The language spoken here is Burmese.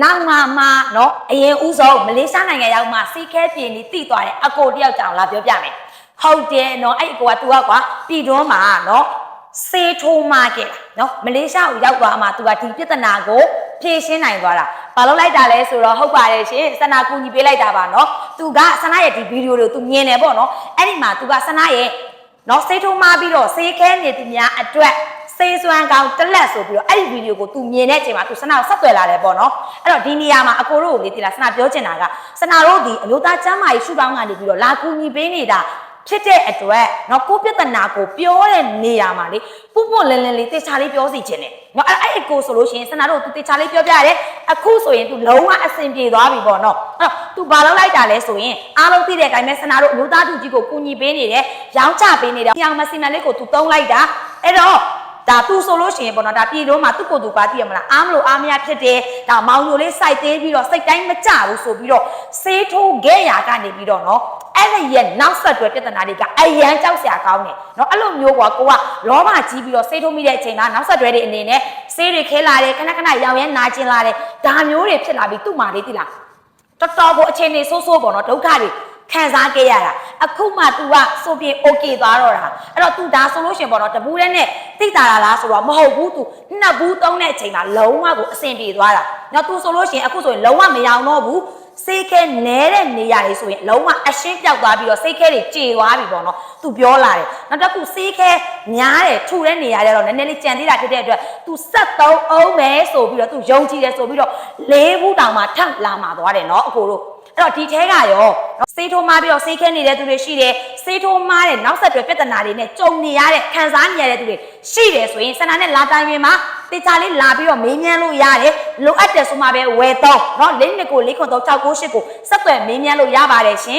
နောက်မှနော်အရင်ဦးဆုံးမလေးရှားနိုင်ငံရောက်မှစီးခဲပြင်းပြီးတိသွားတဲ့အကိုတယောက်ကြောင်လာပြောပြမယ်ဟုတ်တယ်နော်အဲ့အကိုက तू ကွာပြည်တွင်းမှာနော်စေးထိုးမှခဲ့တာနော်မလေးရှားကိုရောက်သွားမှ तू ကဒီပြဿနာကိုဖြေရှင်းနိုင်သွားတာဘာလို့လိုက်တာလဲဆိုတော့ဟုတ်ပါတယ်ရှင်စနာကူညီပေးလိုက်တာပါနော် तू ကစနာရဲ့ဒီဗီဒီယိုတွေကို तू မြင်တယ်ပေါ့နော်အဲ့ဒီမှာ तू ကစနာရဲ့နော်စေးထိုးမှပြီးတော့စေးခဲနေသူများအတွက်စေးစွမ်းကောင်းတက်လက်ဆိုပြီးတော့အဲ့ဒီဗီဒီယိုကို तू မြင်တဲ့အချိန်မှာ तू စနာကိုဆက်သွယ်လာတယ်ပေါ့နော်အဲ့တော့ဒီနေရာမှာအကိုတို့ကိုလေတိလားစနာပြောချင်တာကစနာတို့ဒီအမျိုးသားကျမ်းမာရေးရှုထောင့်ကနေပြီးတော့လာကူညီပေးနေတာဖြစ်တဲ့အတွက်နော်ကိုပြဿနာကိုပြောတဲ့နေရာမှာလေပုပွလင်းလင်းလေးတေချာလေးပြောစီခြင်းနဲ့နော်အဲ့အကိုဆိုလို့ရှိရင်စနာတို့သူတေချာလေးပြောပြရတယ်အခုဆိုရင် तू လုံးဝအဆင်ပြေသွားပြီပေါ့နော်အဲ့တော့ तू ဘာလုပ်လိုက်တာလဲဆိုရင်အားလုံးသိတဲ့အတိုင်းပဲစနာတို့အမျိုးသားသူကြီးကိုကူညီပေးနေတယ်ရောင်းချပေးနေတယ်ပြောင်မစီမံလေးကို तू သုံးလိုက်တာအဲ့တော့ဒါသူဆိုလို့ရှိရင်ပေါ့နော်ဒါပြည်တော်မှာသူ့ကိုယ်သူပါသိရမလားအားမလို့အားမရဖြစ်တယ်ဒါမောင်ညိုလေးစိုက်သေးပြီးတော့စိတ်တိုင်းမကြဘူးဆိုပြီးတော့စေးထိုးခဲ့ရကနေပြီးတော့နော်အဲ့ဒီရဲ့နောက်ဆက်တွဲပြဿနာတွေကအရန်ကြောက်စရာကောင်းတယ်နော်အဲ့လိုမျိုးကွာကိုကလောဘကြီးပြီးတော့စေးထိုးမိတဲ့အချိန်ကနောက်ဆက်တွဲတွေအနေနဲ့စေးတွေခဲလာတယ်ခဏခဏရောင်ရဲနာကျင်လာတယ်ဒါမျိုးတွေဖြစ်လာပြီးသူ့မာလေးသိလားတော်တော်ကိုအခြေအနေဆိုးဆိုးပေါ့နော်ဒုက္ခတွေခံစားခဲ့ရတာအခုမှ तू ကဆိုပြီး okay သွားတော့တာအဲ့တော့ तू ဒါဆိုလို့ရှင်ပေါ့နော်တပူးတဲ့နဲ့သိတာလားဆိုတော့မဟုတ်ဘူး तू နှစ်ဘူးသုံးတဲ့အချိန်မှာလုံးဝကိုအဆင်ပြေသွားတာနော် तू ဆိုလို့ရှင်အခုဆိုရင်လုံးဝမရောတော့ဘူးစိတ်ခဲနဲတဲ့နေရာတွေဆိုရင်လုံးဝအရှင်းပြောက်သွားပြီးတော့စိတ်ခဲတွေကြေသွားပြီပေါ့နော် तू ပြောလာတယ်နောက်တစ်ခုစိတ်ခဲများတယ်ထူတဲ့နေရာတွေတော့နည်းနည်းလေးကြံသေးတာဖြစ်တဲ့အတွက် तू 73အောင်မယ်ဆိုပြီးတော့ तू ယုံကြည်တယ်ဆိုပြီးတော့၄ဘူးတောင်မှထပ်လာမှာသွားတယ်နော်အကိုတို့အဲ့တော့ဒီထဲကရောစေးထိုးမားပြီးတော့စေးခဲနေတဲ့သူတွေရှိတယ်စေးထိုးမားတဲ့နောက်ဆက်တွဲပြဿနာတွေနဲ့ကြုံနေရတဲ့ခံစားနေရတဲ့သူတွေရှိတယ်ဆိုရင်စနာနဲ့လာတိုင်းရင်မှာတေချာလေးလာပြီးတော့မေးမြန်းလို့ရတယ်လိုအပ်တယ်ဆိုမှပဲဝယ်တော့เนาะ၄နှစ်ကို၄ခွန်3 6 9 8ကိုဆက်သွယ်မေးမြန်းလို့ရပါတယ်ရှင်